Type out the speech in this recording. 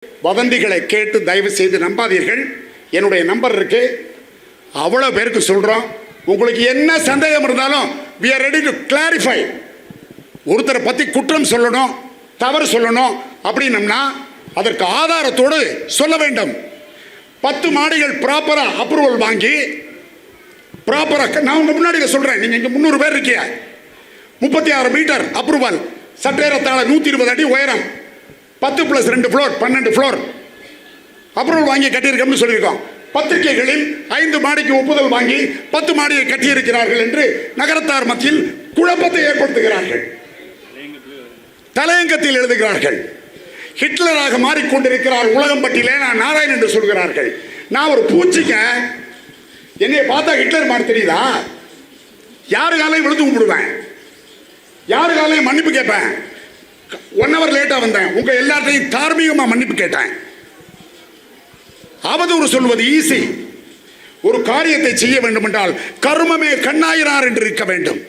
வதந்திகளை கேட்டு தயவு செய்து நம்பாதீர்கள். என்னுடைய நம்பர் இருக்கு, அவ்வளோ பேருக்கு சொல்கிறோம். உங்களுக்கு என்ன சந்தேகம் இருந்தாலும் we are ready to clarify. ஒருத்தரை பற்றி குற்றம் சொல்லணும், தவறு சொல்லணும் அப்படின்னம்னா அதற்கு ஆதாரத்தோடு சொல்ல வேண்டும். 10 மாடிகள் ப்ராப்பராக அப்ரூவல் வாங்கி ப்ராப்பராக, நான் உங்கள் முன்னாடி சொல்கிறேன், நீங்கள் இங்கே 300 பேர் இருக்கீங்க. 36 மீட்டர் அப்ரூவல், சற்றேறத்தாழ 120 அடி உயரம், 10+2 ஃப்ளோர் 12 ஃப்ளோர் அப்ரூவல் வாங்கி கட்டியிருக்கோம்னு சொல்லியிருக்கோம். பத்திரிகைகளில் 5 மாடிக்கு ஒப்புதல் வாங்கி 10 மாடியை கட்டியிருக்கிறார்கள் என்று நகரத்தார் மத்தியில் குழப்பத்தை ஏற்படுத்துகிறார்கள், தலையங்கத்தில் எழுதுகிறார்கள். ஹிட்லராக மாறிக்கொண்டிருக்கிறார் உலகம் பட்டியலே நான் நாராயணன் என்று சொல்கிறார்கள். நான் ஒரு பூச்சிக்க, என்னை பார்த்தா ஹிட்லர் மாதிரி தெரியுதா? யாரு காலையும் விழுந்து கும்பிடுவேன், யாரு காலையும் மன்னிப்பு கேட்பேன். 1 hour லேட்டாக வந்தேன், உங்க எல்லாத்தையும் தார்மீகமாக மன்னிப்பு கேட்டேன். அவதூறு சொல்வது ஈஸி. ஒரு காரியத்தை செய்ய வேண்டும் என்றால் கர்மமே கண்ணாயினார் என்று இருக்க வேண்டும்.